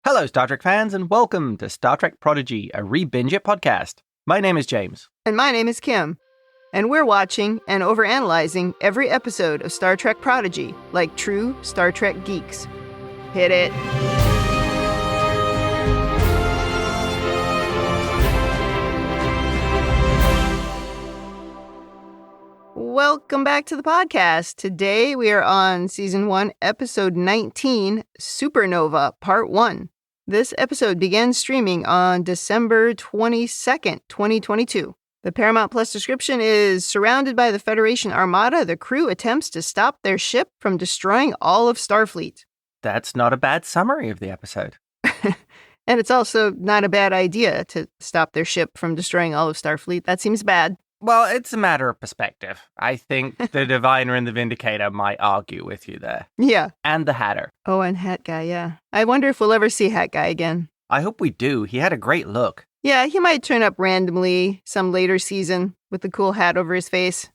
Hello, Star Trek fans, and welcome to Star Trek Prodigy, a ReBingeIt podcast. My name is James. And my name is Kim. And we're watching and overanalyzing every episode of Star Trek Prodigy, like true Star Trek geeks. Hit it. Welcome back to the podcast. Today we are on Season 1, Episode 19, Supernova, Part 1. This episode began streaming on December 22nd, 2022. The Paramount Plus description is, surrounded by the Federation Armada, the crew attempts to stop their ship from destroying all of Starfleet. That's not a bad summary of the episode. And it's also not a bad idea to stop their ship from destroying all of Starfleet. That seems bad. Well, it's a matter of perspective. I think the Diviner and the Vindicator might argue with you there. Yeah. And the Hatter. Oh, and Hat Guy, yeah. I wonder if we'll ever see Hat Guy again. I hope we do. He had a great look. Yeah, he might turn up randomly some later season with the cool hat over his face.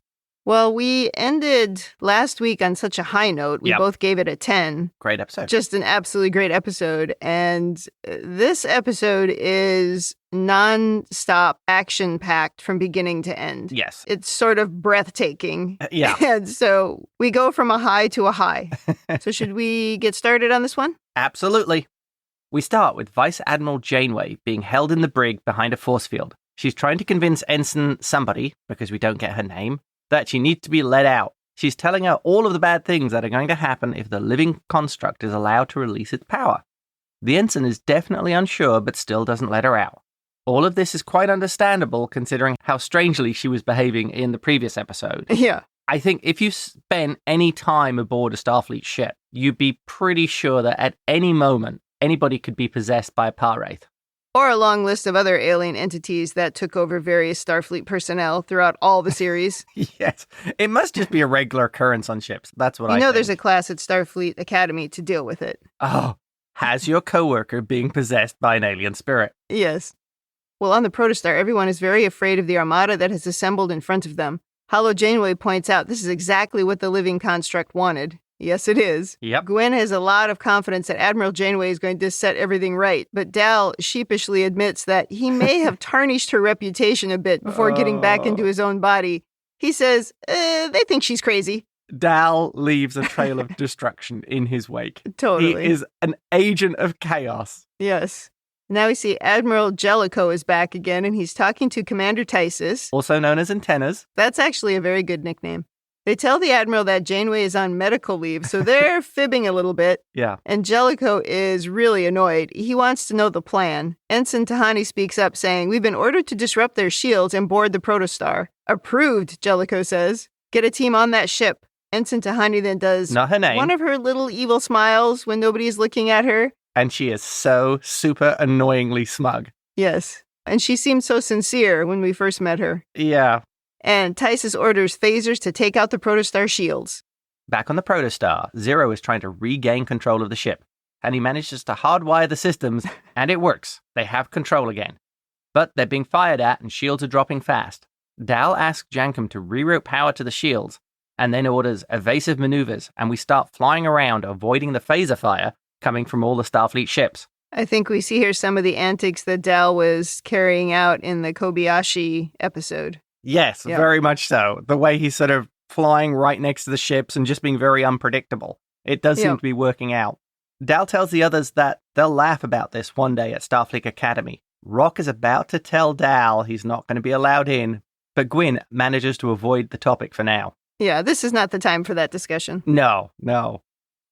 Well, we ended last week on such a high note. We both gave it a 10. Great episode. Just an absolutely great episode. And this episode is non-stop action-packed from beginning to end. Yes. It's sort of breathtaking. Yeah. And so we go from a high to a high. So should we get started on this one? Absolutely. We start with Vice Admiral Janeway being held in the brig behind a force field. She's trying to convince Ensign somebody, because we don't get her name, that she needs to be let out. She's telling her all of the bad things that are going to happen if the living construct is allowed to release its power. The ensign is definitely unsure, but still doesn't let her out. All of this is quite understandable considering how strangely she was behaving in the previous episode. Yeah. I think if you spent any time aboard a Starfleet ship, you'd be pretty sure that at any moment, anybody could be possessed by a power wraith. Or a long list of other alien entities that took over various Starfleet personnel throughout all the series. Yes. It must just be a regular occurrence on ships. That's what I think. There's a class at Starfleet Academy to deal with it. Oh, has your coworker being possessed by an alien spirit? Yes. Well, on the Protostar, everyone is very afraid of the armada that has assembled in front of them. Holo Janeway points out this is exactly what the living construct wanted. Yes, it is. Yep. Gwyn has a lot of confidence that Admiral Janeway is going to set everything right, but Dal sheepishly admits that he may have tarnished her reputation a bit before getting back into his own body. He says, they think she's crazy. Dal leaves a trail of destruction in his wake. Totally. He is an agent of chaos. Yes. Now we see Admiral Jellicoe is back again, and he's talking to Commander Tysus. Also known as Antennas. That's actually a very good nickname. They tell the Admiral that Janeway is on medical leave, so they're fibbing a little bit. Yeah. And Jellicoe is really annoyed. He wants to know the plan. Ensign Tahani speaks up, saying, "We've been ordered to disrupt their shields and board the Protostar." "Approved," Jellicoe says. "Get a team on that ship." Ensign Tahani then does not her name. One of her little evil smiles when nobody's looking at her. And she is so super annoyingly smug. Yes. And she seemed so sincere when we first met her. Yeah. And Tysus orders phasers to take out the Protostar shields. Back on the Protostar, Zero is trying to regain control of the ship, and he manages to hardwire the systems, and it works. They have control again. But they're being fired at, and shields are dropping fast. Dal asks Jankum to reroute power to the shields, and then orders evasive maneuvers, and we start flying around, avoiding the phaser fire coming from all the Starfleet ships. I think we see here some of the antics that Dal was carrying out in the Kobayashi episode. Yes, very much so. The way he's sort of flying right next to the ships and just being very unpredictable. It does seem to be working out. Dal tells the others that they'll laugh about this one day at Starfleet Academy. Rock is about to tell Dal he's not going to be allowed in, but Gwyn manages to avoid the topic for now. Yeah, this is not the time for that discussion. No.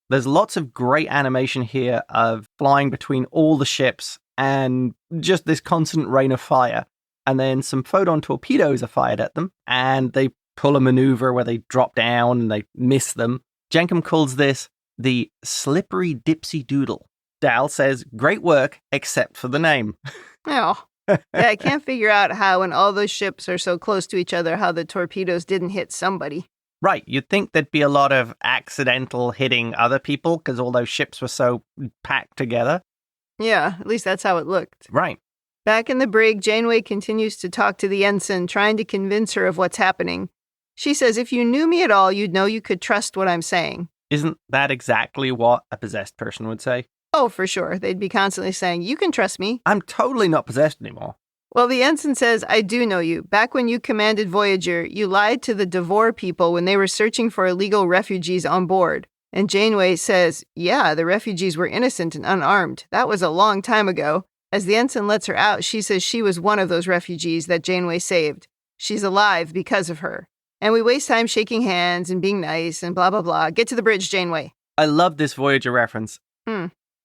There's lots of great animation here of flying between all the ships and just this constant rain of fire. And then some photon torpedoes are fired at them, and they pull a maneuver where they drop down and they miss them. Jankum calls this the slippery dipsy doodle. Dal says, "Great work, except for the name." Oh. Yeah, I can't figure out how, when all those ships are so close to each other, how the torpedoes didn't hit somebody. Right, you'd think there'd be a lot of accidental hitting other people because all those ships were so packed together. Yeah, at least that's how it looked. Right. Back in the brig, Janeway continues to talk to the ensign, trying to convince her of what's happening. She says, "If you knew me at all, you'd know you could trust what I'm saying." Isn't that exactly what a possessed person would say? Oh, for sure. They'd be constantly saying, "You can trust me." I'm totally not possessed anymore. Well, the ensign says, "I do know you. Back when you commanded Voyager, you lied to the Devore people when they were searching for illegal refugees on board." And Janeway says, "Yeah, the refugees were innocent and unarmed. That was a long time ago." As the ensign lets her out, she says she was one of those refugees that Janeway saved. She's alive because of her. And we waste time shaking hands and being nice and blah, blah, blah. Get to the bridge, Janeway. I love this Voyager reference.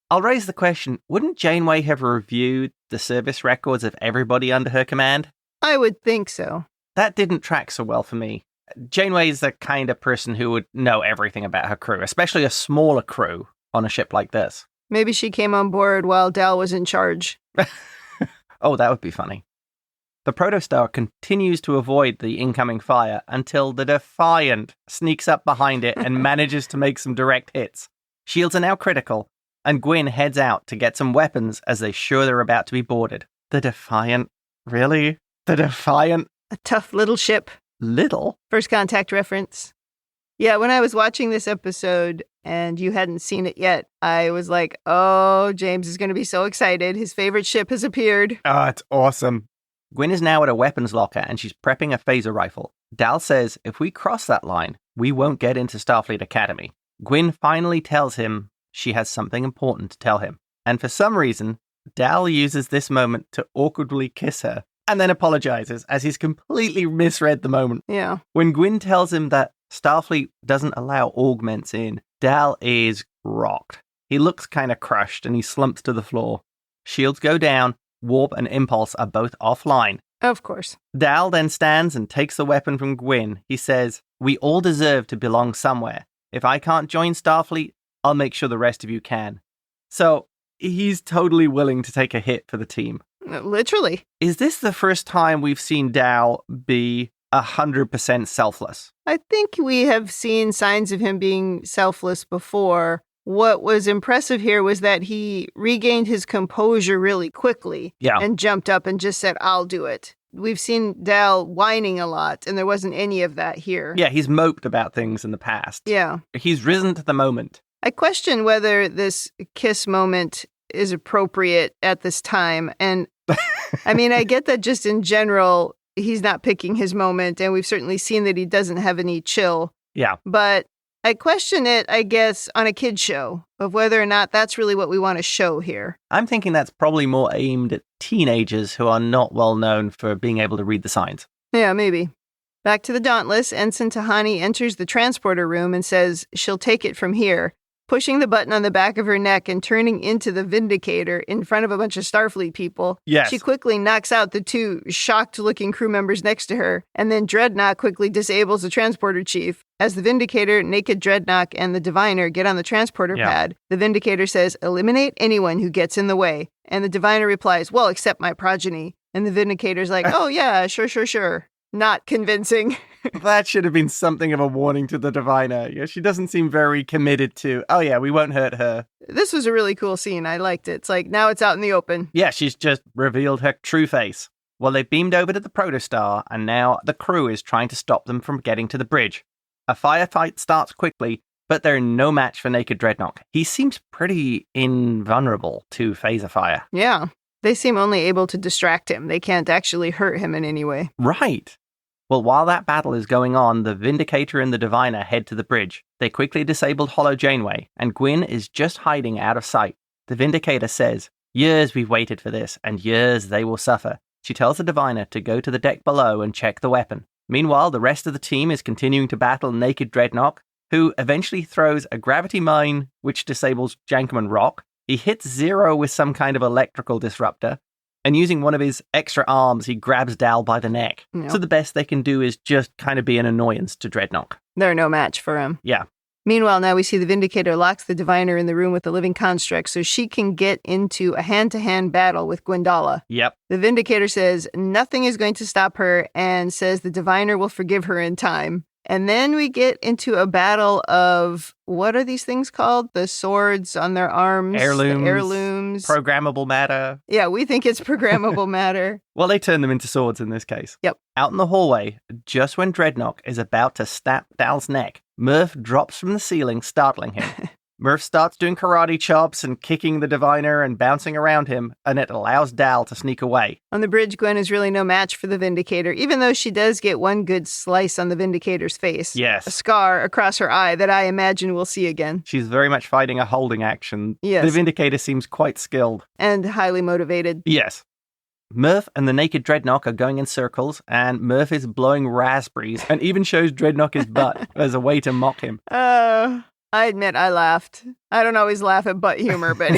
I'll raise the question, wouldn't Janeway have reviewed the service records of everybody under her command? I would think so. That didn't track so well for me. Janeway is the kind of person who would know everything about her crew, especially a smaller crew on a ship like this. Maybe she came on board while Dal was in charge. Oh, that would be funny. The Protostar continues to avoid the incoming fire until the Defiant sneaks up behind it and manages to make some direct hits. Shields are now critical, and Gwyn heads out to get some weapons as they're sure they're about to be boarded. The Defiant? Really? The Defiant? A tough little ship. Little? First Contact reference. Yeah, when I was watching this episode and you hadn't seen it yet, I was like, oh, James is going to be so excited. His favorite ship has appeared. Oh, it's awesome. Gwyn is now at a weapons locker and she's prepping a phaser rifle. Dal says if we cross that line, we won't get into Starfleet Academy. Gwyn finally tells him she has something important to tell him. And for some reason, Dal uses this moment to awkwardly kiss her and then apologizes as he's completely misread the moment. Yeah. When Gwyn tells him that Starfleet doesn't allow augments in, Dal is rocked. He looks kind of crushed and he slumps to the floor. Shields go down, warp and impulse are both offline. Of course. Dal then stands and takes the weapon from Gwyn. He says, "We all deserve to belong somewhere. If I can't join Starfleet, I'll make sure the rest of you can." So he's totally willing to take a hit for the team. Literally. Is this the first time we've seen Dal be 100% selfless? I think we have seen signs of him being selfless before. What was impressive here was that he regained his composure really quickly and jumped up and just said, "I'll do it." We've seen Dal whining a lot, and there wasn't any of that here. Yeah, he's moped about things in the past. Yeah. He's risen to the moment. I question whether this kiss moment is appropriate at this time. And I mean, I get that just in general, he's not picking his moment, and we've certainly seen that he doesn't have any chill. Yeah. But I question it, I guess, on a kid's show of whether or not that's really what we want to show here. I'm thinking that's probably more aimed at teenagers who are not well known for being able to read the signs. Yeah, maybe. Back to the Dauntless, Ensign Tahani enters the transporter room and says she'll take it from here, pushing the button on the back of her neck and turning into the Vindicator in front of a bunch of Starfleet people. Yes. She quickly knocks out the two shocked-looking crew members next to her, and then Dreadnought quickly disables the transporter chief. As the Vindicator, Naked Dreadnought, and the Diviner get on the transporter pad, the Vindicator says, "Eliminate anyone who gets in the way." And the Diviner replies, "Well, except my progeny." And the Vindicator's like, "Oh yeah, sure. Not convincing. That should have been something of a warning to the Diviner. Yeah, she doesn't seem very committed to, oh yeah, we won't hurt her. This was a really cool scene. I liked it. It's like, now it's out in the open. Yeah, she's just revealed her true face. Well, they've beamed over to the Protostar, and now the crew is trying to stop them from getting to the bridge. A firefight starts quickly, but they're no match for Naked Dreadnought. He seems pretty invulnerable to phaser fire. Yeah, they seem only able to distract him. They can't actually hurt him in any way. Right. Well, while that battle is going on, the Vindicator and the Diviner head to the bridge. They quickly disabled Hollow Janeway, and Gwyn is just hiding out of sight. The Vindicator says, "Years we've waited for this, and years they will suffer." She tells the Diviner to go to the deck below and check the weapon. Meanwhile, the rest of the team is continuing to battle Naked Dreadnought, who eventually throws a gravity mine which disables Jankoman Rock. He hits Zero with some kind of electrical disruptor, and using one of his extra arms, he grabs Dal by the neck. Yep. So the best they can do is just kind of be an annoyance to Dreadnought. They're no match for him. Yeah. Meanwhile, now we see the Vindicator locks the Diviner in the room with the living construct so she can get into a hand-to-hand battle with Gwendala. Yep. The Vindicator says nothing is going to stop her and says the Diviner will forgive her in time. And then we get into a battle of, what are these things called? The swords on their arms? Heirlooms. The heirlooms. Programmable matter. Yeah, we think it's programmable matter. Well, they turn them into swords in this case. Yep. Out in the hallway, just when Dreadnought is about to snap Dal's neck, Murph drops from the ceiling, startling him. Murph starts doing karate chops and kicking the diviner and bouncing around him, and it allows Dal to sneak away. On the bridge, Gwyn is really no match for the Vindicator, even though she does get one good slice on the Vindicator's face. Yes. A scar across her eye that I imagine we'll see again. She's very much fighting a holding action. Yes. The Vindicator seems quite skilled. And highly motivated. Yes. Murph and the naked Dreadnought are going in circles, and Murph is blowing raspberries and even shows Dreadnought his butt as a way to mock him. I admit I laughed. I don't always laugh at butt humor, but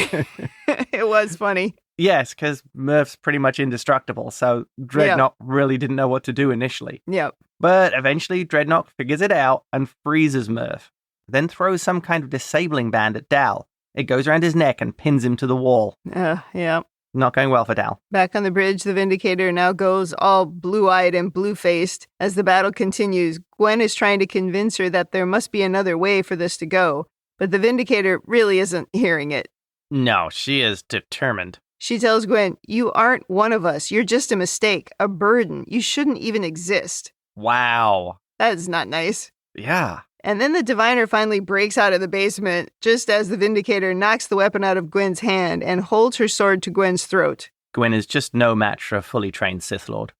it was funny. Yes, because Murph's pretty much indestructible, so Dreadnought really didn't know what to do initially. Yep. But eventually Dreadnought figures it out and freezes Murph, then throws some kind of disabling band at Dal. It goes around his neck and pins him to the wall. Yeah. Not going well for Dal. Back on the bridge, the Vindicator now goes all blue-eyed and blue-faced. As the battle continues, Gwyn is trying to convince her that there must be another way for this to go, but the Vindicator really isn't hearing it. No, she is determined. She tells Gwyn, "You aren't one of us. You're just a mistake, a burden. You shouldn't even exist." Wow. That is not nice. Yeah. And then the diviner finally breaks out of the basement, just as the Vindicator knocks the weapon out of Gwyn's hand and holds her sword to Gwyn's throat. Gwyn is just no match for a fully trained Sith Lord.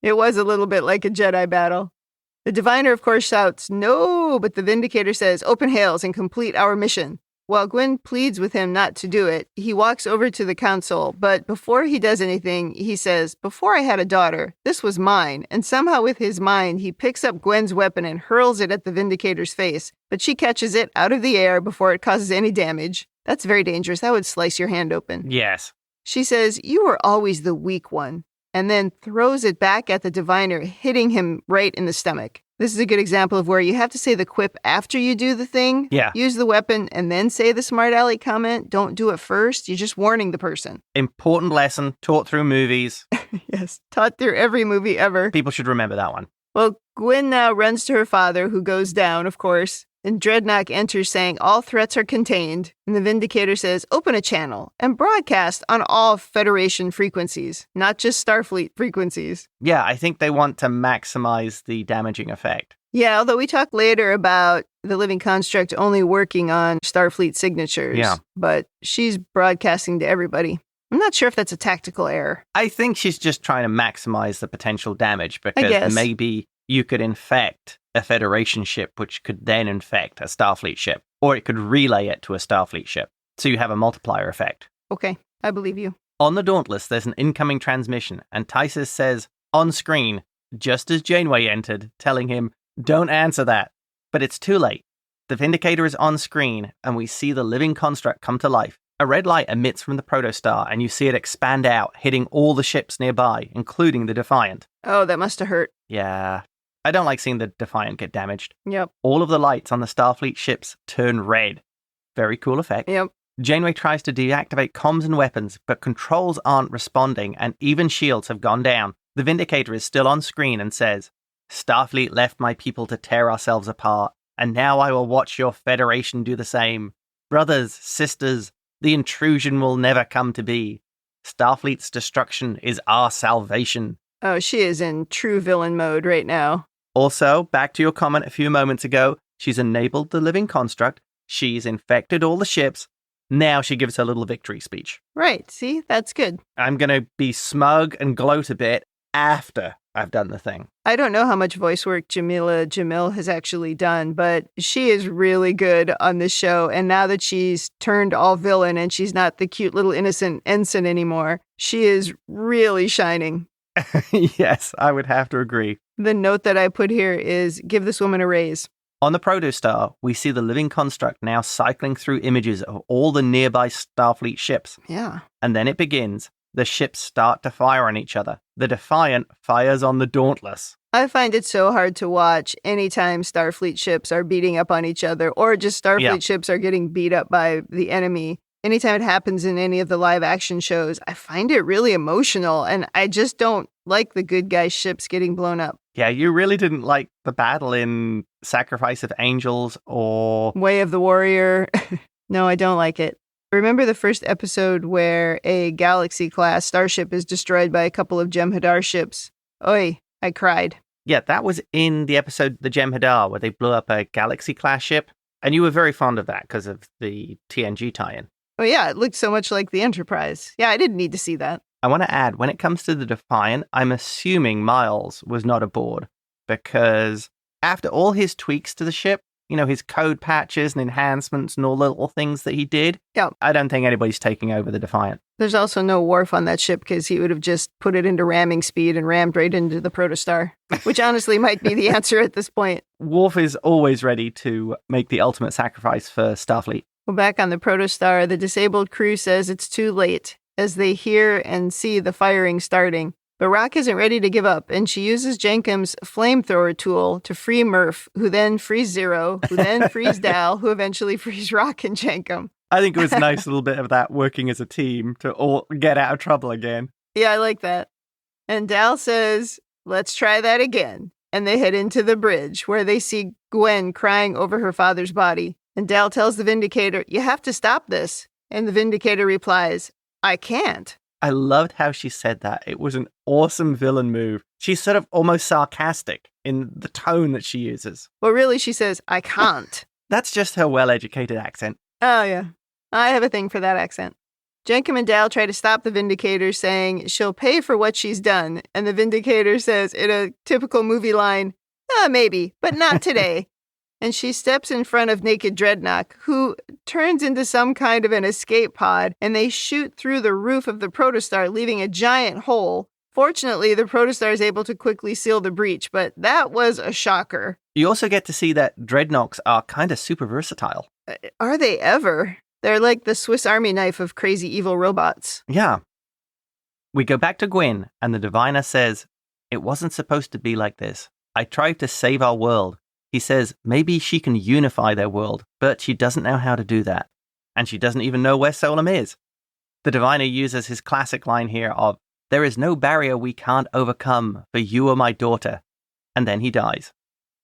It was a little bit like a Jedi battle. The diviner, of course, shouts, "No!" But the Vindicator says, "Open hails and complete our mission." While Gwyn pleads with him not to do it, he walks over to the console, but before he does anything, he says, "Before I had a daughter, this was mine," and somehow with his mind, he picks up Gwen's weapon and hurls it at the Vindicator's face, but she catches it out of the air before it causes any damage. That's very dangerous. That would slice your hand open. Yes. She says, "You were always the weak one," and then throws it back at the diviner, hitting him right in the stomach. This is a good example of where you have to say the quip after you do the thing. Yeah. Use the weapon and then say the smart aleck comment. Don't do it first. You're just warning the person. Important lesson taught through movies. Yes. Taught through every movie ever. People should remember that one. Well, Gwyn now runs to her father, who goes down, of course. And Dreadnought enters saying all threats are contained. And the Vindicator says, "Open a channel and broadcast on all Federation frequencies, not just Starfleet frequencies." Yeah, I think they want to maximize the damaging effect. Yeah, although we talk later about the living construct only working on Starfleet signatures. Yeah. But she's broadcasting to everybody. I'm not sure if that's a tactical error. I think she's just trying to maximize the potential damage guess. because maybe you could infect a Federation ship, which could then infect a Starfleet ship, or it could relay it to a Starfleet ship. So you have a multiplier effect. Okay, I believe you. On the Dauntless, there's an incoming transmission, and Tysus says, on screen, just as Janeway entered, telling him, "Don't answer that." But it's too late. The Vindicator is on screen, and we see the living construct come to life. A red light emits from the Protostar, and you see it expand out, hitting all the ships nearby, including the Defiant. Oh, that must have hurt. Yeah. I don't like seeing the Defiant get damaged. Yep. All of the lights on the Starfleet ships turn red. Very cool effect. Yep. Janeway tries to deactivate comms and weapons, but controls aren't responding, and even shields have gone down. The Vindicator is still on screen and says, "Starfleet left my people to tear ourselves apart, and now I will watch your Federation do the same. Brothers, sisters, the intrusion will never come to be. Starfleet's destruction is our salvation." Oh, she is in true villain mode right now. Also, back to your comment a few moments ago, she's enabled the living construct, she's infected all the ships, now she gives her little victory speech. Right, see? That's good. I'm going to be smug and gloat a bit after I've done the thing. I don't know how much voice work Jameela Jamil has actually done, but she is really good on this show, and now that she's turned all villain and she's not the cute little innocent ensign anymore, she is really shining. Yes, I would have to agree. The note that I put here is, give this woman a raise. On the Protostar, we see the living construct now cycling through images of all the nearby Starfleet ships. Yeah. And then it begins. The ships start to fire on each other. The Defiant fires on the Dauntless. I find it so hard to watch anytime Starfleet ships are beating up on each other, or just Starfleet ships are getting beat up by the enemy. Anytime it happens in any of the live action shows, I find it really emotional, and I just don't like the good guy ships getting blown up. Yeah, you really didn't like the battle in Sacrifice of Angels or Way of the Warrior. No, I don't like it. Remember the first episode where a Galaxy-class starship is destroyed by a couple of Jem'Hadar ships? Oi, I cried. Yeah, that was in the episode The Jem'Hadar, where they blew up a Galaxy-class ship. And you were very fond of that because of the TNG tie-in. Oh, yeah, it looked so much like the Enterprise. Yeah, I didn't need to see that. I want to add, when it comes to the Defiant, I'm assuming Miles was not aboard because after all his tweaks to the ship, his code patches and enhancements and all the little things that he did, yeah, I don't think anybody's taking over the Defiant. There's also no Worf on that ship because he would have just put it into ramming speed and rammed right into the Protostar, which honestly might be the answer at this point. Worf is always ready to make the ultimate sacrifice for Starfleet. Well, back on the Protostar, the disabled crew says it's too late as they hear and see the firing starting. But Rock isn't ready to give up, and she uses Jenkum's flamethrower tool to free Murph, who then frees Zero, who then frees Dal, who eventually frees Rock and Jenkum. I think it was a nice little bit of that working as a team to all get out of trouble again. Yeah, I like that. And Dal says, let's try that again. And they head into the bridge, where they see Gwyn crying over her father's body. And Dal tells the Vindicator, you have to stop this. And the Vindicator replies, I can't. I loved how she said that. It was an awesome villain move. She's sort of almost sarcastic in the tone that she uses. Well, really, she says, I can't. That's just her well-educated accent. Oh, yeah. I have a thing for that accent. Jenkum and Dal try to stop the Vindicator, saying she'll pay for what she's done. And the Vindicator says, in a typical movie line, maybe, but not today. And she steps in front of Naked Dreadnought, who turns into some kind of an escape pod, and they shoot through the roof of the Protostar, leaving a giant hole. Fortunately, the Protostar is able to quickly seal the breach, but that was a shocker. You also get to see that Dreadnoughts are kind of super versatile. Are they ever? They're like the Swiss Army knife of crazy evil robots. Yeah. We go back to Gwyn, and the Diviner says, it wasn't supposed to be like this. I tried to save our world. He says maybe she can unify their world, but she doesn't know how to do that. And she doesn't even know where Solum is. The Diviner uses his classic line here of, there is no barrier we can't overcome, for you are my daughter. And then he dies.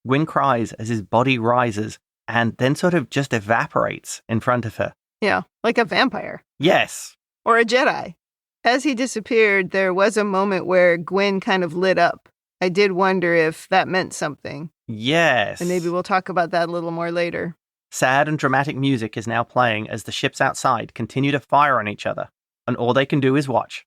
Gwyn cries as his body rises, and then sort of just evaporates in front of her. Yeah, like a vampire. Yes. Or a Jedi. As he disappeared, there was a moment where Gwyn kind of lit up. I did wonder if that meant something. Yes. And maybe we'll talk about that a little more later. Sad and dramatic music is now playing as the ships outside continue to fire on each other, and all they can do is watch.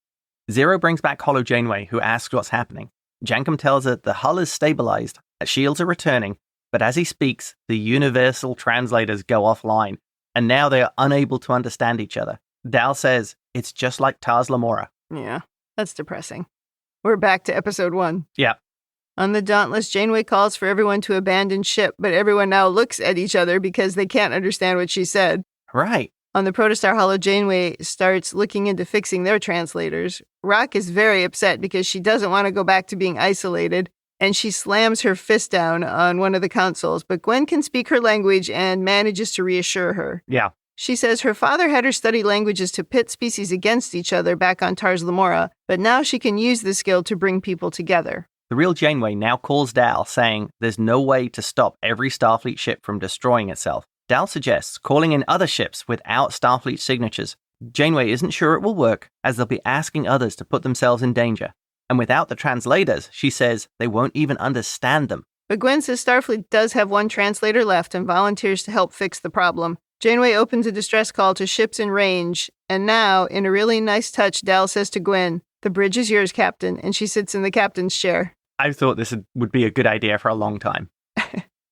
Zero brings back Holo Janeway, who asks what's happening. Jankum tells her the hull is stabilized, that shields are returning, but as he speaks, the universal translators go offline, and now they are unable to understand each other. Dal says, it's just like Tars Lamora. Yeah, that's depressing. We're back to episode 1. Yeah. On the Dauntless, Janeway calls for everyone to abandon ship, but everyone now looks at each other because they can't understand what she said. Right. On the Protostar, Holo Janeway starts looking into fixing their translators. Rock is very upset because she doesn't want to go back to being isolated, and she slams her fist down on one of the consoles, but Gwyn can speak her language and manages to reassure her. Yeah. She says her father had her study languages to pit species against each other back on Tars Lamora, but now she can use the skill to bring people together. The real Janeway now calls Dal, saying there's no way to stop every Starfleet ship from destroying itself. Dal suggests calling in other ships without Starfleet signatures. Janeway isn't sure it will work, as they'll be asking others to put themselves in danger. And without the translators, she says they won't even understand them. But Gwyn says Starfleet does have one translator left and volunteers to help fix the problem. Janeway opens a distress call to ships in range, and now, in a really nice touch, Dal says to Gwyn, the bridge is yours, Captain, and she sits in the captain's chair. I thought this would be a good idea for a long time.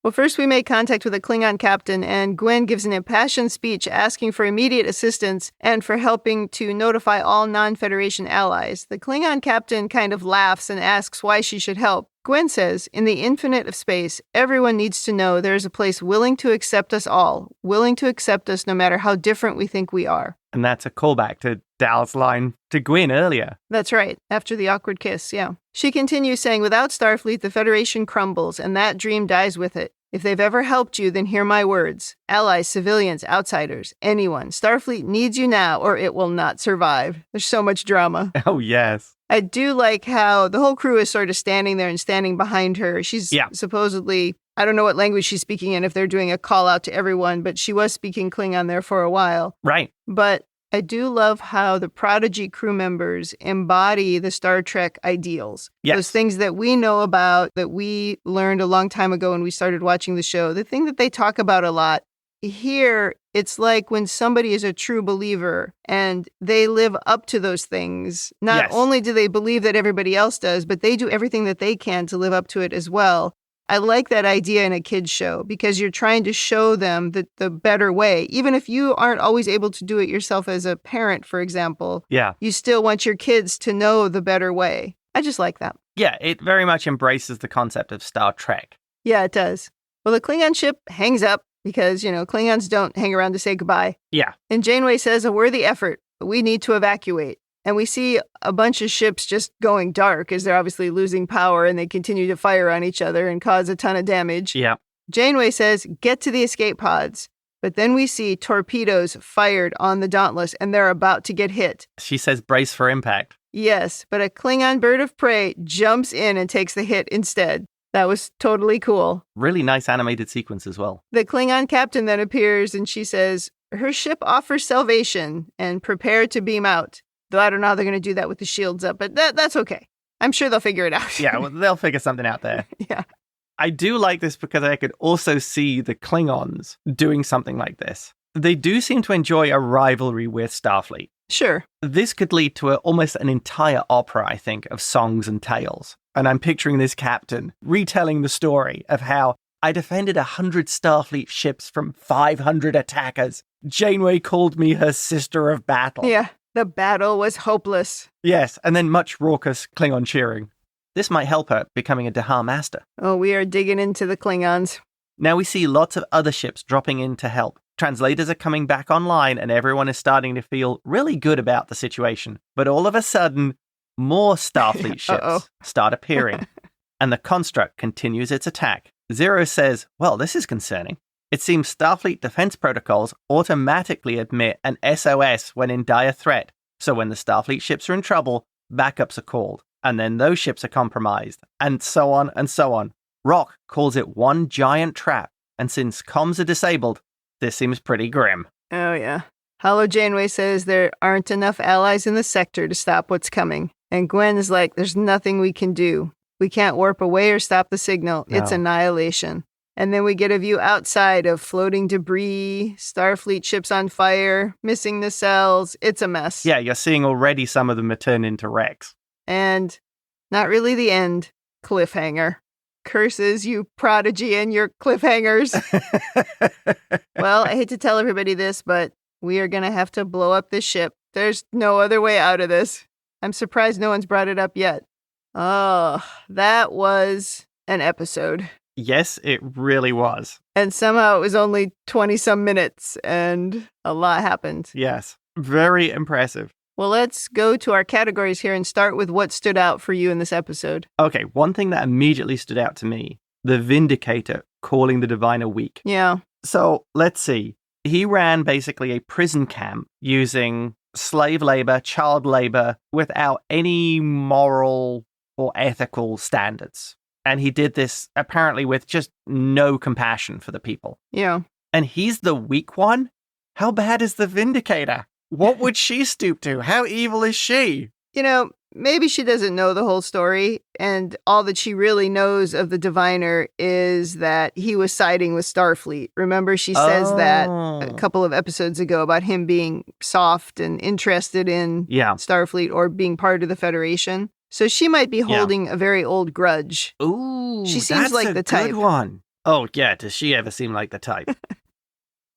Well, first we make contact with a Klingon captain, and Gwyn gives an impassioned speech asking for immediate assistance and for helping to notify all non-Federation allies. The Klingon captain kind of laughs and asks why she should help. Gwyn says, in the infinite of space, everyone needs to know there is a place willing to accept us all, willing to accept us no matter how different we think we are. And that's a callback to Dal's line to Gwyn earlier. That's right, after the awkward kiss, yeah. She continues saying, without Starfleet, the Federation crumbles, and that dream dies with it. If they've ever helped you, then hear my words. Allies, civilians, outsiders, anyone. Starfleet needs you now, or it will not survive. There's so much drama. Oh, yes. I do like how the whole crew is sort of standing there and standing behind her. She's supposedly, I don't know what language she's speaking in if they're doing a call out to everyone, but she was speaking Klingon there for a while. Right. But I do love how the Prodigy crew members embody the Star Trek ideals. Yes. Those things that we know about, that we learned a long time ago when we started watching the show. The thing that they talk about a lot here it's like when somebody is a true believer and they live up to those things. Not only do they believe that everybody else does, but they do everything that they can to live up to it as well. I like that idea in a kid's show because you're trying to show them the better way. Even if you aren't always able to do it yourself as a parent, for example, you still want your kids to know the better way. I just like that. Yeah, it very much embraces the concept of Star Trek. Yeah, it does. Well, the Klingon ship hangs up because, Klingons don't hang around to say goodbye. Yeah. And Janeway says, a worthy effort, but we need to evacuate. And we see a bunch of ships just going dark as they're obviously losing power and they continue to fire on each other and cause a ton of damage. Yeah. Janeway says, get to the escape pods. But then we see torpedoes fired on the Dauntless and they're about to get hit. She says brace for impact. Yes, but a Klingon bird of prey jumps in and takes the hit instead. That was totally cool. Really nice animated sequence as well. The Klingon captain then appears and she says, her ship offers salvation and prepare to beam out. Though I don't know how they're going to do that with the shields up, but that's okay. I'm sure they'll figure it out. Yeah, well, they'll figure something out there. Yeah. I do like this because I could also see the Klingons doing something like this. They do seem to enjoy a rivalry with Starfleet. Sure. This could lead to almost an entire opera, I think, of songs and tales. And I'm picturing this captain retelling the story of how I defended 100 Starfleet ships from 500 attackers. Janeway called me her sister of battle. Yeah. The battle was hopeless. Yes, and then much raucous Klingon cheering. This might help her becoming a Dahar master. Oh, we are digging into the Klingons. Now we see lots of other ships dropping in to help. Translators are coming back online and everyone is starting to feel really good about the situation. But all of a sudden, more Starfleet ships start appearing. And the construct continues its attack. Zero says, well, this is concerning. It seems Starfleet defense protocols automatically admit an SOS when in dire threat. So when the Starfleet ships are in trouble, backups are called. And then those ships are compromised. And so on and so on. Rock calls it one giant trap. And since comms are disabled, this seems pretty grim. Oh, yeah. Hollow Janeway says there aren't enough allies in the sector to stop what's coming. And Gwyn is like, there's nothing we can do. We can't warp away or stop the signal. No. It's annihilation. And then we get a view outside of floating debris, Starfleet ships on fire, missing nacelles. It's a mess. Yeah, you're seeing already some of them are turned into wrecks. And not really the end. Cliffhanger. Curses, you Prodigy and your cliffhangers. Well, I hate to tell everybody this, but we are going to have to blow up this ship. There's no other way out of this. I'm surprised no one's brought it up yet. Oh, that was an episode. Yes, it really was. And somehow it was only 20-some minutes, and a lot happened. Yes, very impressive. Well, let's go to our categories here and start with what stood out for you in this episode. Okay, one thing that immediately stood out to me, the Vindicator calling the Diviner weak. Yeah. So, let's see. He ran basically a prison camp using slave labor, child labor, without any moral or ethical standards. And he did this apparently with just no compassion for the people. Yeah. And he's the weak one? How bad is the Vindicator? What would she stoop to? How evil is she? Maybe she doesn't know the whole story, and all that she really knows of the Diviner is that he was siding with Starfleet. Remember, she says that a couple of episodes ago about him being soft and interested in Starfleet or being part of the Federation. So she might be holding a very old grudge. Ooh, she seems like the type. Good one. Oh, yeah, does she ever seem like the type?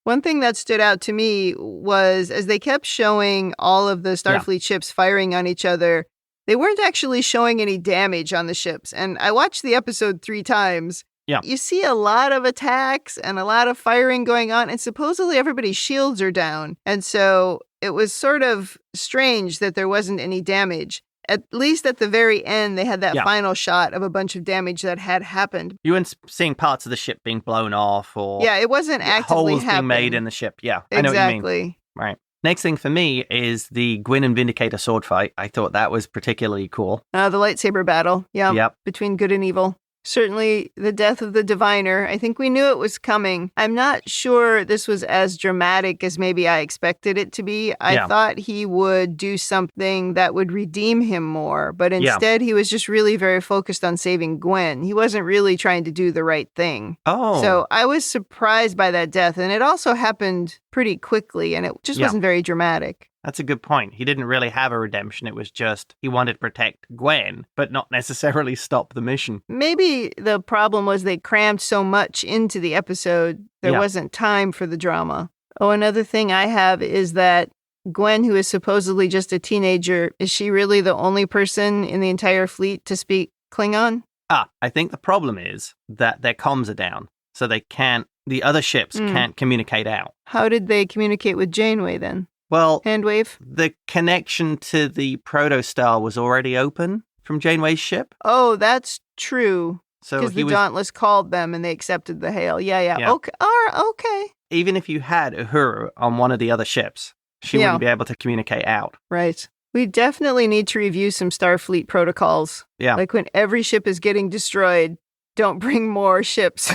One thing that stood out to me was as they kept showing all of the Starfleet ships firing on each other, they weren't actually showing any damage on the ships. And I watched the episode 3 times. Yeah. You see a lot of attacks and a lot of firing going on, and supposedly everybody's shields are down. And so it was sort of strange that there wasn't any damage. At least at the very end, they had that final shot of a bunch of damage that had happened. You weren't seeing parts of the ship being blown off or... Yeah, it wasn't actively holes happening. being made in the ship. Yeah, exactly. I know what you mean. Right. Next thing for me is the Gwyn and Vindicator sword fight. I thought that was particularly cool. The lightsaber battle. Yeah. Yep. Between good and evil. Certainly the death of the diviner. I think we knew it was coming. I'm not sure this was as dramatic as maybe I expected it to be. I thought he would do something that would redeem him more, but instead he was just really very focused on saving Gwyn. He wasn't really trying to do the right thing. Oh. So I was surprised by that death, and it also happened pretty quickly, and it just wasn't very dramatic. That's a good point. He didn't really have a redemption. It was just he wanted to protect Gwyn, but not necessarily stop the mission. Maybe the problem was they crammed so much into the episode, there wasn't time for the drama. Oh, another thing I have is that Gwyn, who is supposedly just a teenager, is she really the only person in the entire fleet to speak Klingon? I think the problem is that their comms are down, so the other ships can't communicate out. How did they communicate with Janeway then? Well, Handwave? The connection to the Protostar was already open from Janeway's ship. Oh, that's true. So because the Dauntless called them and they accepted the hail. Yeah. Okay. Okay. Even if you had Uhuru on one of the other ships, she wouldn't be able to communicate out. Right. We definitely need to review some Starfleet protocols. Yeah. Like when every ship is getting destroyed, don't bring more ships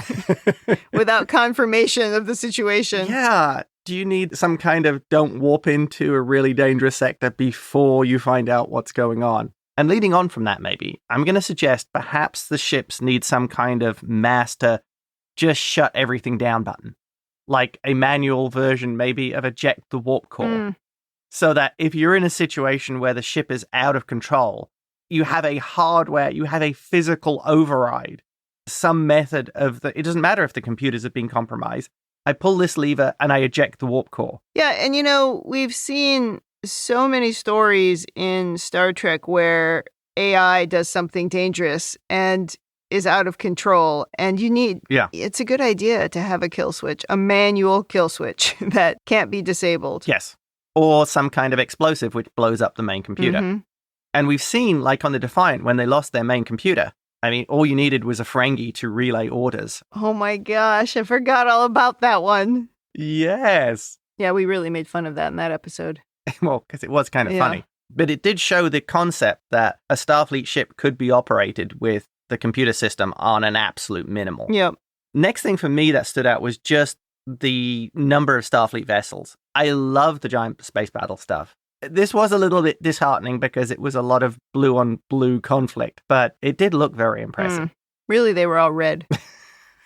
without confirmation of the situation. Yeah. Do you need some kind of don't warp into a really dangerous sector before you find out what's going on? And leading on from that, maybe, I'm going to suggest perhaps the ships need some kind of master just shut everything down button. Like a manual version, maybe, of eject the warp core. So that if you're in a situation where the ship is out of control, you have a physical override. Some method it doesn't matter if the computers have been compromised. I pull this lever and I eject the warp core. Yeah, and we've seen so many stories in Star Trek where AI does something dangerous and is out of control. And it's a good idea to have a kill switch, a manual kill switch that can't be disabled. Yes. Or some kind of explosive which blows up the main computer. Mm-hmm. And we've seen, like on the Defiant, when they lost their main computer, I mean, all you needed was a Ferengi to relay orders. Oh my gosh, I forgot all about that one. Yes. Yeah, we really made fun of that in that episode. Well, because it was kind of funny. But it did show the concept that a Starfleet ship could be operated with the computer system on an absolute minimal. Yep. Next thing for me that stood out was just the number of Starfleet vessels. I love the giant space battle stuff. This was a little bit disheartening because it was a lot of blue on blue conflict, but it did look very impressive. Really, they were all red.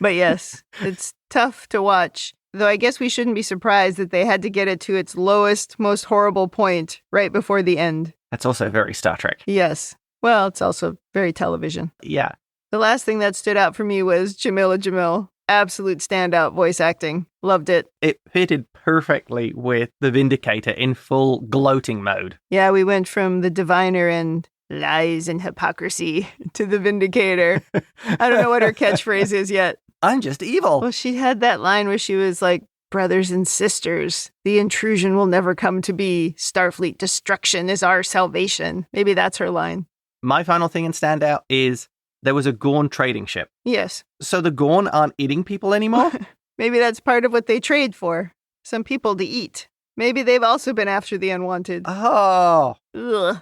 But yes, it's tough to watch. Though I guess we shouldn't be surprised that they had to get it to its lowest, most horrible point right before the end. That's also very Star Trek. Yes. Well, it's also very television. Yeah. The last thing that stood out for me was Jameela Jamil. Absolute standout voice acting. Loved it. It fitted perfectly with the Vindicator in full gloating mode. Yeah, we went from the diviner and lies and hypocrisy to the Vindicator. I don't know what her catchphrase is yet. I'm just evil. Well, she had that line where she was like, brothers and sisters, the intrusion will never come to be. Starfleet destruction is our salvation. Maybe that's her line. My final thing in standout is there was a Gorn trading ship. Yes. So the Gorn aren't eating people anymore? Maybe that's part of what they trade for. Some people to eat. Maybe they've also been after the unwanted. Oh. Ugh.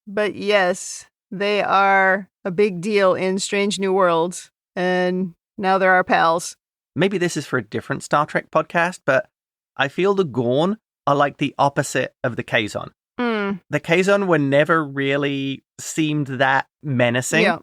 But yes, they are a big deal in Strange New Worlds. And now they're our pals. Maybe this is for a different Star Trek podcast, but I feel the Gorn are like the opposite of the Kazon. The Kazon were never really seemed that menacing. Yeah.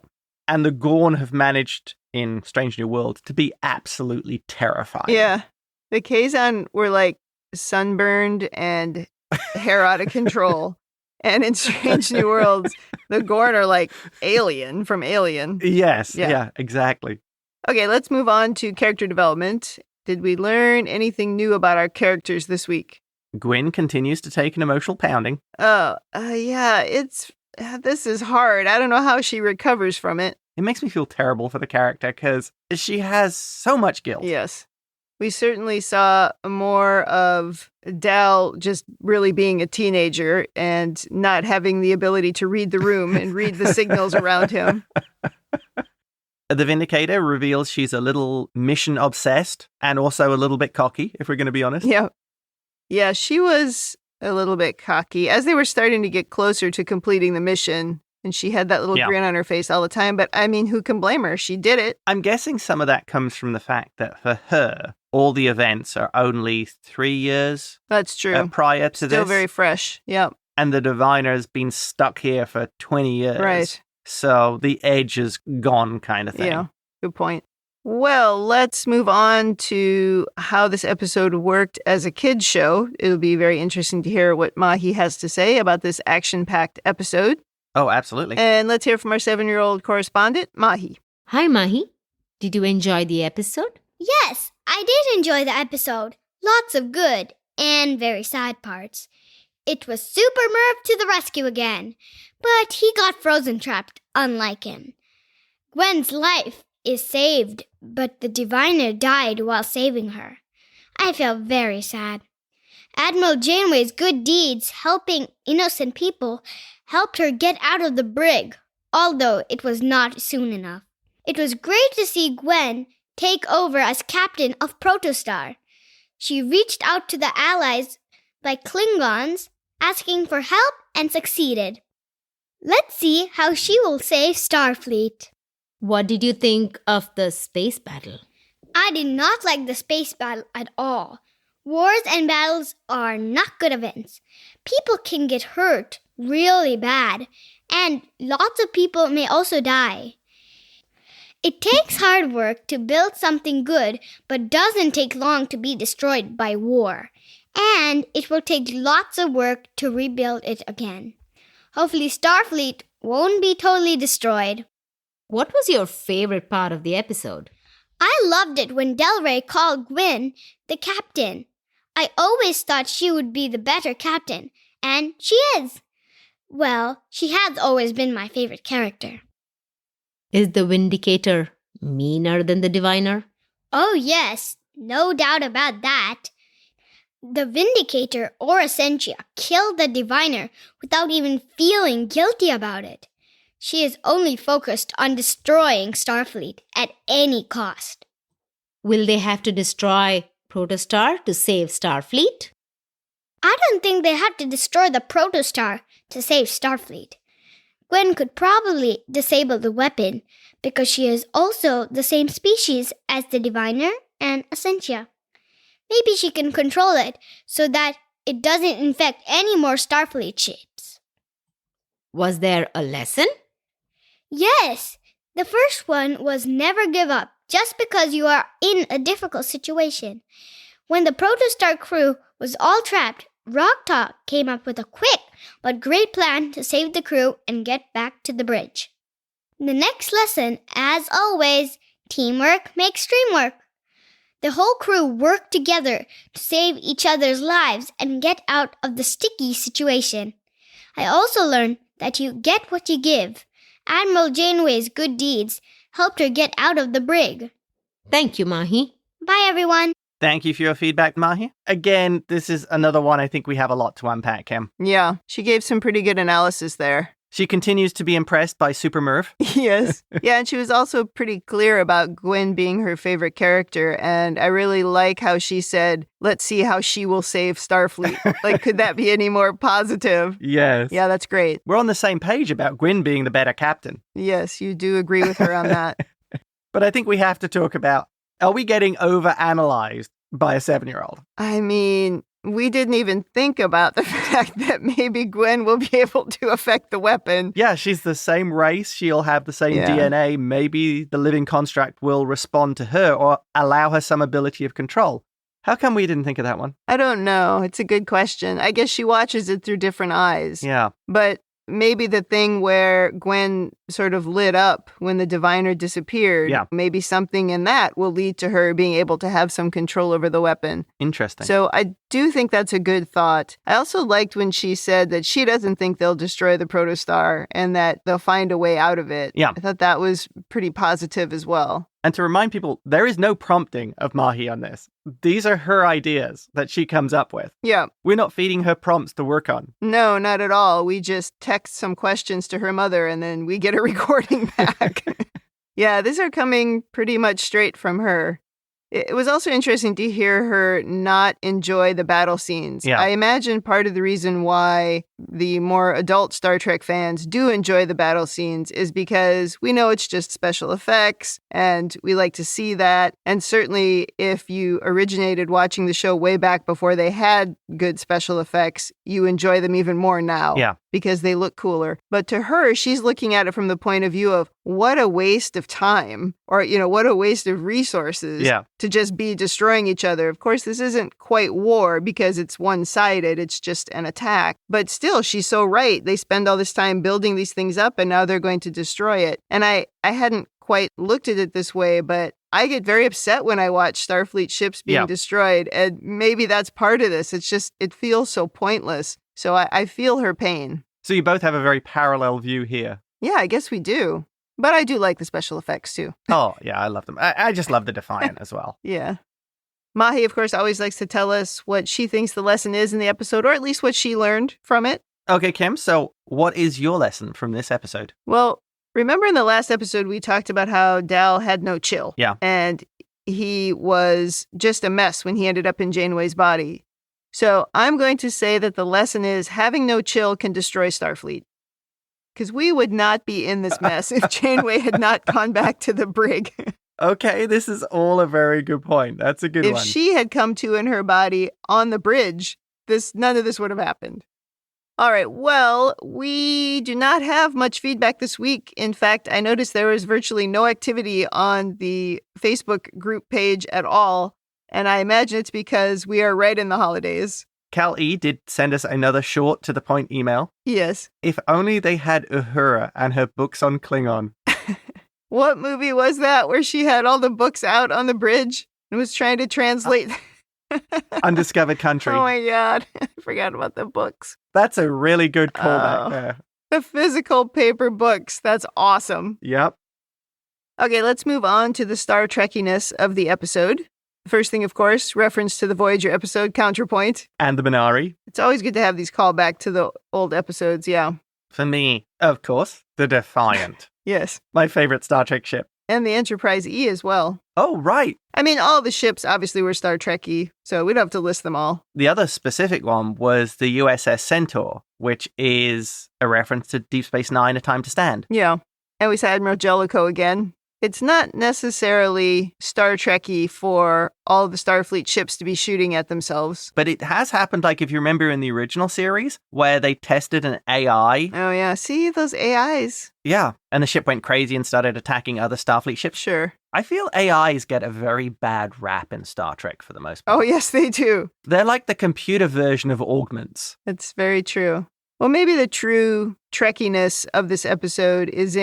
And the Gorn have managed in Strange New Worlds to be absolutely terrifying. Yeah. The Kazon were like sunburned and hair out of control. And in Strange New Worlds, the Gorn are like Alien from Alien. Yes. Yeah, exactly. Okay, let's move on to character development. Did we learn anything new about our characters this week? Gwyn continues to take an emotional pounding. Yeah, this is hard. I don't know how she recovers from it. It makes me feel terrible for the character because she has so much guilt. Yes. We certainly saw more of Dal just really being a teenager and not having the ability to read the room and read the signals around him. The Vindicator reveals she's a little mission obsessed and also a little bit cocky, if we're going to be honest. Yeah. Yeah, she was a little bit cocky. As they were starting to get closer to completing the mission, And she had that little Yeah. grin on her face all the time. But I mean, who can blame her? She did it. I'm guessing some of that comes from the fact that for her, all the events are only 3 years That's true. prior to this. Still very fresh. Yep. And the diviner's been stuck here for 20 years. Right. So the edge is gone kind of thing. Yeah. Good point. Well, let's move on to how this episode worked as a kid's show. It'll be very interesting to hear what Mahi has to say about this action-packed episode. Oh, absolutely. And let's hear from our 7-year-old correspondent, Mahi. Hi, Mahi. Did you enjoy the episode? Yes, I did enjoy the episode. Lots of good and very sad parts. It was Super Merv to the rescue again, but he got frozen trapped, unlike him. Gwen's life is saved, but the diviner died while saving her. I felt very sad. Admiral Janeway's good deeds helping innocent people helped her get out of the brig, although it was not soon enough. It was great to see Gwen take over as captain of Protostar. She reached out to the allies like Klingons, asking for help and succeeded. Let's see how she will save Starfleet. What did you think of the space battle? I did not like the space battle at all. Wars and battles are not good events. People can get hurt really bad, and lots of people may also die. It takes hard work to build something good, but doesn't take long to be destroyed by war. And it will take lots of work to rebuild it again. Hopefully Starfleet won't be totally destroyed. What was your favorite part of the episode? I loved it when Del Rey called Gwyn the captain. I always thought she would be the better captain, and she is. Well, she has always been my favorite character. Is the Vindicator meaner than the diviner? Oh yes, no doubt about that. The Vindicator or Essentia killed the diviner without even feeling guilty about it. She is only focused on destroying Starfleet at any cost. Will they have to destroy Protostar to save Starfleet? I don't think they have to destroy the Protostar to save Starfleet. Gwyn could probably disable the weapon because she is also the same species as the diviner and Essentia. Maybe she can control it so that it doesn't infect any more Starfleet ships. Was there a lesson? Yes, the first one was never give up just because you are in a difficult situation. When the Protostar crew was all trapped, Rocktalk came up with a quick but great plan to save the crew and get back to the bridge. The next lesson, as always, teamwork makes dream work. The whole crew worked together to save each other's lives and get out of the sticky situation. I also learned that you get what you give. Admiral Janeway's good deeds helped her get out of the brig. Thank you, Mahi. Bye, everyone. Thank you for your feedback, Mahi. Again, this is another one I think we have a lot to unpack, Kim. Yeah, she gave some pretty good analysis there. She continues to be impressed by Super Merv. Yes. Yeah, and she was also pretty clear about Gwyn being her favorite character. And I really like how she said, let's see how she will save Starfleet. Like, could that be any more positive? Yes. Yeah, that's great. We're on the same page about Gwyn being the better captain. Yes, you do agree with her on that. But I think we have to talk about, are we getting overanalyzed by a 7-year-old? I mean, we didn't even think about the fact that maybe Gwyn will be able to affect the weapon. Yeah, she's the same race. She'll have the same DNA. Maybe the living construct will respond to her or allow her some ability of control. How come we didn't think of that one? I don't know. It's a good question. I guess she watches it through different eyes. Yeah. But maybe the thing where Gwyn sort of lit up when the diviner disappeared, maybe something in that will lead to her being able to have some control over the weapon. Interesting. So I do think that's a good thought. I also liked when she said that she doesn't think they'll destroy the Protostar and that they'll find a way out of it. Yeah. I thought that was pretty positive as well. And to remind people, there is no prompting of Mahi on this. These are her ideas that she comes up with. Yeah. We're not feeding her prompts to work on. No, not at all. We just text some questions to her mother and then we get a recording back. Yeah, these are coming pretty much straight from her. It was also interesting to hear her not enjoy the battle scenes. Yeah. I imagine part of the reason why the more adult Star Trek fans do enjoy the battle scenes is because we know it's just special effects and we like to see that. And certainly if you originated watching the show way back before they had good special effects, you enjoy them even more now. Yeah. Because they look cooler. But to her, she's looking at it from the point of view of what a waste of time or, what a waste of resources to just be destroying each other. Of course, this isn't quite war because it's one-sided. It's just an attack. But still, she's so right. They spend all this time building these things up and now they're going to destroy it. And I hadn't quite looked at it this way, but I get very upset when I watch Starfleet ships being destroyed. And maybe that's part of this. It's just, it feels so pointless. So I feel her pain. So you both have a very parallel view here. Yeah, I guess we do. But I do like the special effects too. Oh, yeah, I love them. I just love the Defiant as well. Yeah. Mahi, of course, always likes to tell us what she thinks the lesson is in the episode, or at least what she learned from it. Okay, Kim, so what is your lesson from this episode? Well, remember in the last episode, we talked about how Dal had no chill. Yeah. And he was just a mess when he ended up in Janeway's body. So I'm going to say that the lesson is having no chill can destroy Starfleet. Because we would not be in this mess if Janeway had not gone back to the brig. Okay, this is all a very good point. That's a good one. If she had come to in her body on the bridge, none of this would have happened. All right, well, we do not have much feedback this week. In fact, I noticed there was virtually no activity on the Facebook group page at all. And I imagine it's because we are right in the holidays. Cal E did send us another short to the point email. Yes. If only they had Uhura and her books on Klingon. What movie was that where she had all the books out on the bridge and was trying to translate? Undiscovered Country. Oh my God. I forgot about the books. That's a really good callback there. The physical paper books. That's awesome. Yep. Okay, let's move on to the Star Trekkiness of the episode. First thing, of course, reference to the Voyager episode, Counterpoint. And the Minari. It's always good to have these callback to the old episodes, yeah. For me, of course, the Defiant. Yes. My favorite Star Trek ship. And the Enterprise E as well. Oh, right. I mean, all the ships obviously were Star Trek-y, so we don't have to list them all. The other specific one was the USS Centaur, which is a reference to Deep Space Nine, A Time to Stand. Yeah. And we saw Admiral Jellicoe again. It's not necessarily Star Trek-y for all the Starfleet ships to be shooting at themselves. But it has happened, like, if you remember in the original series, where they tested an AI. Oh, yeah. See, those AIs. Yeah. And the ship went crazy and started attacking other Starfleet ships. Sure. I feel AIs get a very bad rap in Star Trek for the most part. Oh, yes, they do. They're like the computer version of augments. That's very true. Well, maybe the true Trekkiness of this episode is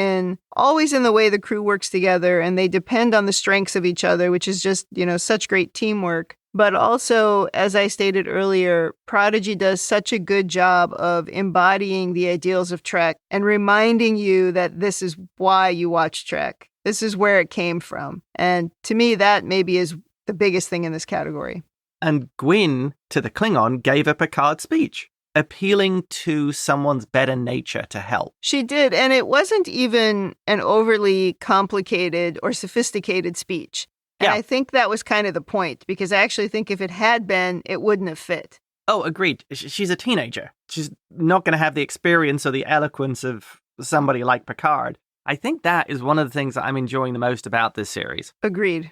always in the way the crew works together and they depend on the strengths of each other, which is just, such great teamwork. But also, as I stated earlier, Prodigy does such a good job of embodying the ideals of Trek and reminding you that this is why you watch Trek. This is where it came from. And to me, that maybe is the biggest thing in this category. And Gwyn, to the Klingon, gave a Picard speech, appealing to someone's better nature to help. She did, and it wasn't even an overly complicated or sophisticated speech. And I think that was kind of the point, because I actually think if it had been, it wouldn't have fit. Oh, agreed. She's a teenager. She's not going to have the experience or the eloquence of somebody like Picard. I think that is one of the things that I'm enjoying the most about this series. Agreed.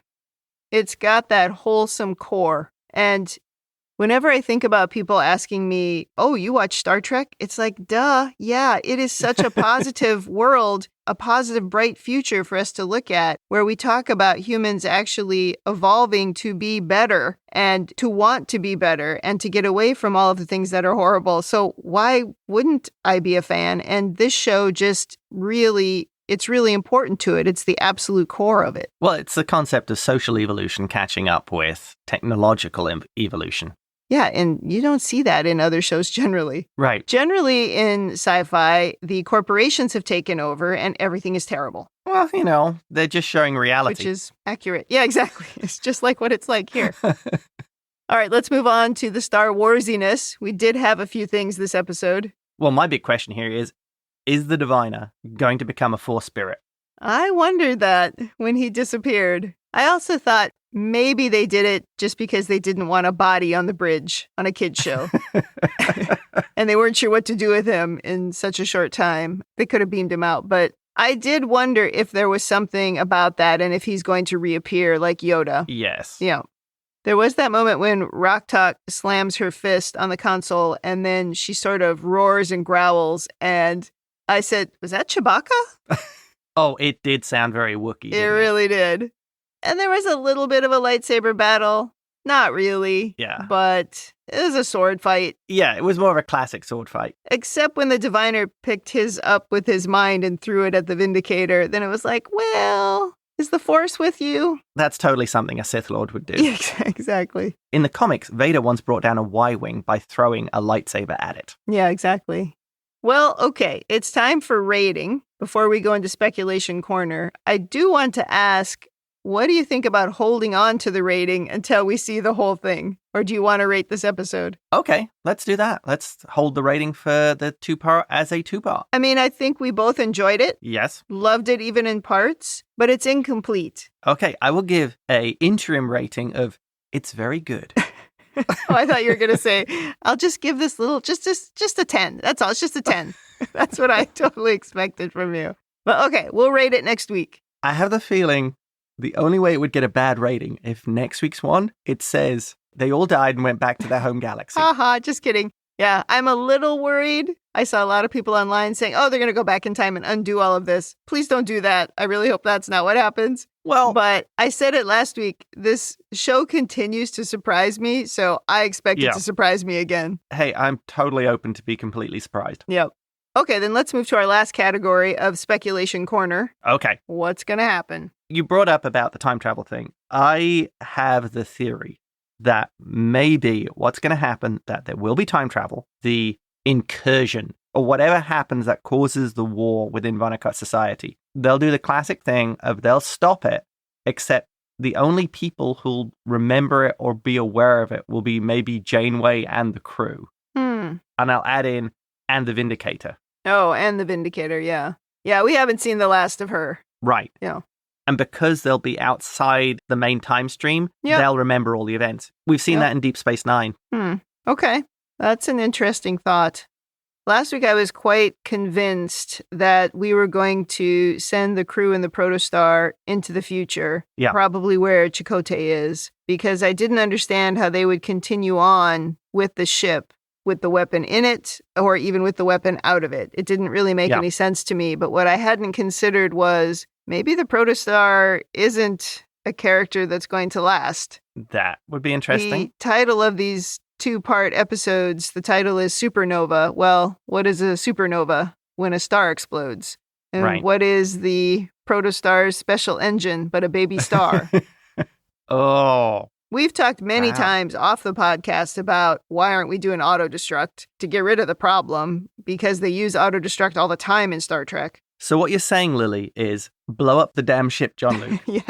It's got that wholesome core. And whenever I think about people asking me, oh, you watch Star Trek? It's like, duh, yeah, it is such a positive world, a positive, bright future for us to look at, where we talk about humans actually evolving to be better and to want to be better and to get away from all of the things that are horrible. So why wouldn't I be a fan? And this show just really... It's really important to it. It's the absolute core of it. Well, it's the concept of social evolution catching up with technological evolution. Yeah, and you don't see that in other shows generally. Right. Generally in sci-fi, the corporations have taken over and everything is terrible. Well, they're just showing reality. Which is accurate. Yeah, exactly. It's just like what it's like here. All right, let's move on to the Star Warsiness. We did have a few things this episode. Well, my big question here is the Diviner going to become a Force spirit? I wondered that when he disappeared. I also thought maybe they did it just because they didn't want a body on the bridge on a kid's show. And they weren't sure what to do with him in such a short time. They could have beamed him out. But I did wonder if there was something about that and if he's going to reappear like Yoda. Yes. Yeah. There was that moment when Rock Talk slams her fist on the console and then she sort of roars and growls. And I said, was that Chewbacca? Oh, it did sound very Wookiee. It really did. And there was a little bit of a lightsaber battle. Not really. Yeah. But it was a sword fight. Yeah, it was more of a classic sword fight. Except when the diviner picked his up with his mind and threw it at the Vindicator. Then it was like, well, is the Force with you? That's totally something a Sith Lord would do. Yeah, exactly. In the comics, Vader once brought down a Y-Wing by throwing a lightsaber at it. Yeah, exactly. Well, okay, it's time for rating. Before we go into speculation corner, I do want to ask, what do you think about holding on to the rating until we see the whole thing? Or do you want to rate this episode? Okay, let's do that. Let's hold the rating for the two-part as a two-part. I mean, I think we both enjoyed it. Yes. Loved it even in parts, but it's incomplete. Okay, I will give a interim rating of it's very good. Oh, I thought you were going to say, I'll just give this little, just a 10. That's all. It's just a 10. That's what I totally expected from you. But okay, we'll rate it next week. I have the feeling the only way it would get a bad rating if next week's one, it says they all died and went back to their home galaxy. Haha, just kidding. Yeah, I'm a little worried. I saw a lot of people online saying, oh, they're going to go back in time and undo all of this. Please don't do that. I really hope that's not what happens. Well, but I said it last week. This show continues to surprise me, so I expect it to surprise me again. Hey, I'm totally open to be completely surprised. Yep. Okay, then let's move to our last category of speculation corner. Okay. What's going to happen? You brought up about the time travel thing. I have the theory that maybe what's going to happen, that there will be time travel, the incursion, or whatever happens that causes the war within Vonnegut society. They'll do the classic thing of they'll stop it, except the only people who'll remember it or be aware of it will be maybe Janeway and the crew. And I'll add in, and the Vindicator. Oh, and the Vindicator, yeah. Yeah, we haven't seen the last of her. Right. Yeah. And because they'll be outside the main time stream, they'll remember all the events. We've seen that in Deep Space Nine. Okay. That's an interesting thought. Last week, I was quite convinced that we were going to send the crew in the Protostar into the future, probably where Chakotay is, because I didn't understand how they would continue on with the ship, with the weapon in it, or even with the weapon out of it. It didn't really make any sense to me. But what I hadn't considered was maybe the Protostar isn't a character that's going to last. That would be interesting. The title of these two-part episodes, the title is Supernova. Well, what is a supernova? When a star explodes. And what is the Protostar's special engine but a baby star? We've talked many times off the podcast about why aren't we doing auto-destruct to get rid of the problem, because they use auto-destruct all the time in Star Trek. So what you're saying, Lily, is blow up the damn ship, John Luke. Yeah.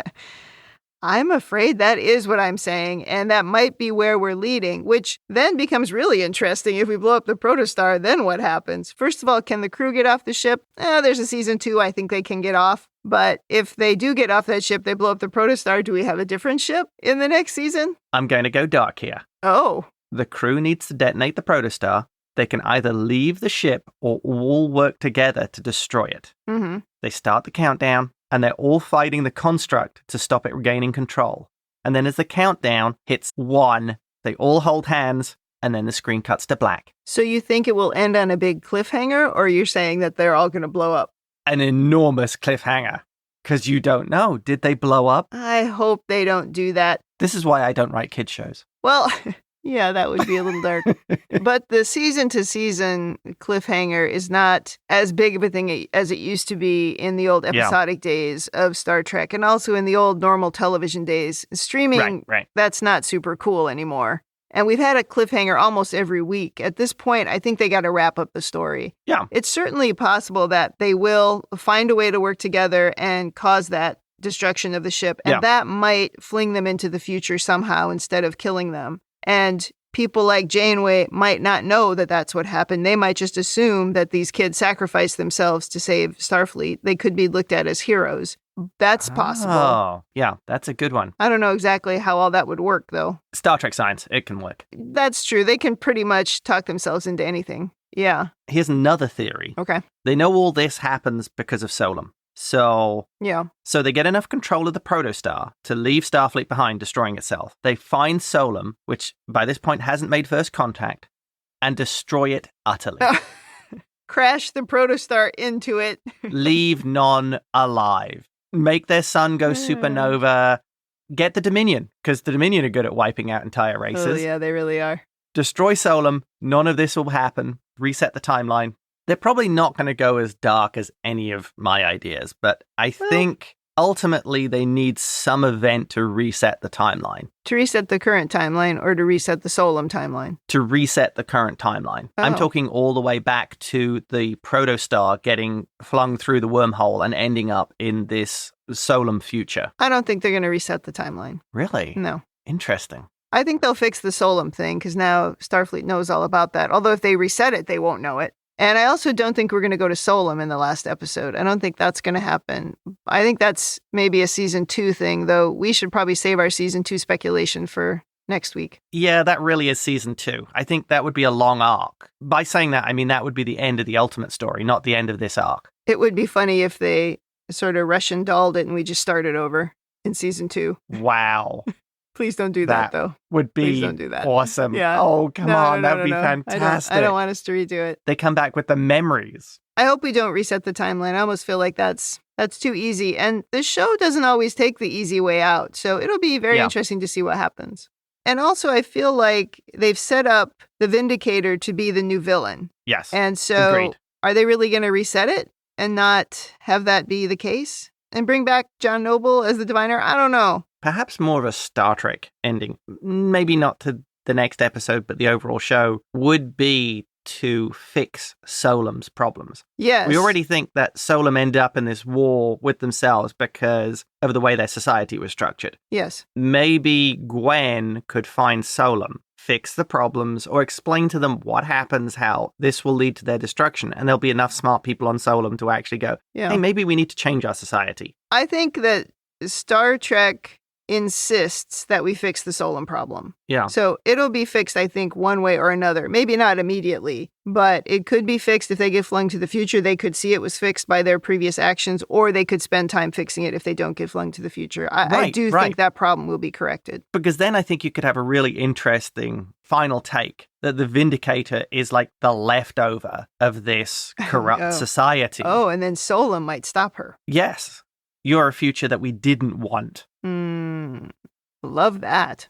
I'm afraid that is what I'm saying, and that might be where we're leading, which then becomes really interesting. If we blow up the Protostar, then what happens? First of all, can the crew get off the ship? There's a season 2, I think they can get off. But if they do get off that ship, they blow up the Protostar, do we have a different ship in the next season? I'm going to go dark here. Oh. The crew needs to detonate the Protostar. They can either leave the ship or all work together to destroy it. Mm-hmm. They start the countdown, and they're all fighting the construct to stop it regaining control. And then as the countdown hits 1, they all hold hands, and then the screen cuts to black. So you think it will end on a big cliffhanger, or you're saying that they're all going to blow up? An enormous cliffhanger. Because you don't know. Did they blow up? I hope they don't do that. This is why I don't write kids shows. Well, yeah, that would be a little dark. But the season-to-season cliffhanger is not as big of a thing as it used to be in the old episodic days of Star Trek, and also in the old normal television days. Streaming, that's not super cool anymore. And we've had a cliffhanger almost every week. At this point, I think they got to wrap up the story. Yeah. It's certainly possible that they will find a way to work together and cause that destruction of the ship. And that might fling them into the future somehow instead of killing them. And people like Janeway might not know that that's what happened. They might just assume that these kids sacrificed themselves to save Starfleet. They could be looked at as heroes. That's possible. Oh, yeah, that's a good one. I don't know exactly how all that would work, though. Star Trek science, it can work. That's true. They can pretty much talk themselves into anything. Yeah. Here's another theory. Okay. They know all this happens because of Solum. So they get enough control of the Protostar to leave Starfleet behind, destroying itself. They find Solum, which by this point hasn't made first contact, and destroy it utterly. Crash the Protostar into it. Leave none alive. Make their sun go supernova. Get the Dominion, because the Dominion are good at wiping out entire races. Oh, yeah, they really are. Destroy Solum. None of this will happen. Reset the timeline. They're probably not going to go as dark as any of my ideas, but I think ultimately they need some event to reset the timeline. To reset the current timeline or to reset the Solum timeline? To reset the current timeline. Oh. I'm talking all the way back to the Protostar getting flung through the wormhole and ending up in this Solum future. I don't think they're going to reset the timeline. Really? No. Interesting. I think they'll fix the Solum thing because now Starfleet knows all about that. Although if they reset it, they won't know it. And I also don't think we're going to go to Solum in the last episode. I don't think that's going to happen. I think that's maybe a season 2 thing, though we should probably save our season 2 speculation for next week. Yeah, that really is season 2. I think that would be a long arc. By saying that, I mean that would be the end of the ultimate story, not the end of this arc. It would be funny if they sort of Russian dolled it and we just started over in season 2. Wow. Please don't do that, though. Would be Please don't do that. Awesome. Yeah. Oh, come on. No, That'd be fantastic. I don't want us to redo it. They come back with the memories. I hope we don't reset the timeline. I almost feel like that's too easy. And the show doesn't always take the easy way out. So it'll be very interesting to see what happens. And also, I feel like they've set up the Vindicator to be the new villain. Yes. And so Agreed. Are they really going to reset it and not have that be the case? And bring back John Noble as the Diviner? I don't know. Perhaps more of a Star Trek ending. Maybe not to the next episode, but the overall show would be to fix Solum's problems. Yes. We already think that Solum ended up in this war with themselves because of the way their society was structured. Yes. Maybe Gwyn could find Solum, fix the problems, or explain to them what happens, how this will lead to their destruction. And there'll be enough smart people on Solum to actually go, hey, maybe we need to change our society. I think that Star Trek insists that we fix the Solum problem. Yeah. So it'll be fixed, I think, one way or another. Maybe not immediately, but it could be fixed if they get flung to the future. They could see it was fixed by their previous actions, or they could spend time fixing it if they don't get flung to the future. I do think that problem will be corrected. Because then I think you could have a really interesting final take that the Vindicator is like the leftover of this corrupt society. Oh, and then Solum might stop her. Yes. You're a future that we didn't want. Love that.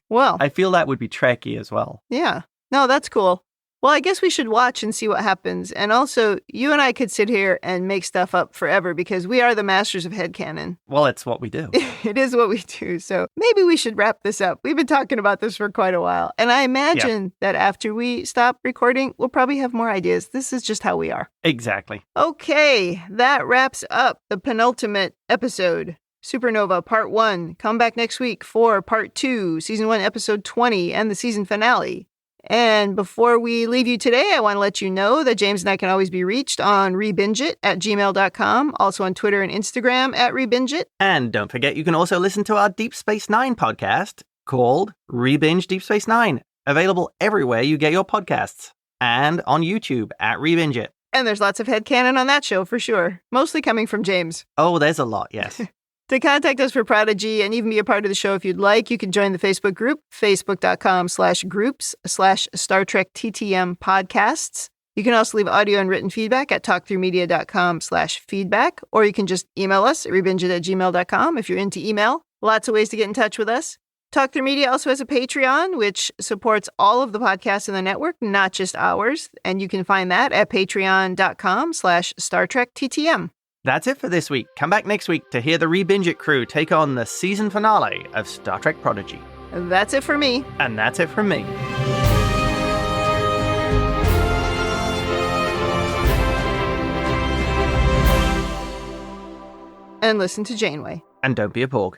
Well, I feel that would be Trekky as well. Yeah. No, that's cool. Well, I guess we should watch and see what happens. And also, you and I could sit here and make stuff up forever because we are the masters of headcanon. Well, it's what we do. It is what we do. So maybe we should wrap this up. We've been talking about this for quite a while. And I imagine that after we stop recording, we'll probably have more ideas. This is just how we are. Exactly. Okay, that wraps up the penultimate episode. Supernova Part 1. Come back next week for Part 2, Season 1, Episode 20, and the season finale. And before we leave you today, I want to let you know that James and I can always be reached on RebingeIt at gmail.com, also on Twitter and Instagram at RebingeIt. And don't forget, you can also listen to our Deep Space Nine podcast called ReBinge Deep Space Nine, available everywhere you get your podcasts, and on YouTube at RebingeIt. And there's lots of headcanon on that show for sure, mostly coming from James. Oh, there's a lot, yes. To contact us for Prodigy and even be a part of the show if you'd like, you can join the Facebook group, facebook.com/groups/Star Trek TTM podcasts. You can also leave audio and written feedback at talkthroughmedia.com/feedback, or you can just email us at RebingeIt@gmail.com if you're into email. Lots of ways to get in touch with us. Talk Through Media also has a Patreon, which supports all of the podcasts in the network, not just ours. And you can find that at patreon.com/Star Trek TTM. That's it for this week. Come back next week to hear the ReBingeIt crew take on the season finale of Star Trek Prodigy. That's it for me. And that's it from me. And listen to Janeway. And don't be a porg.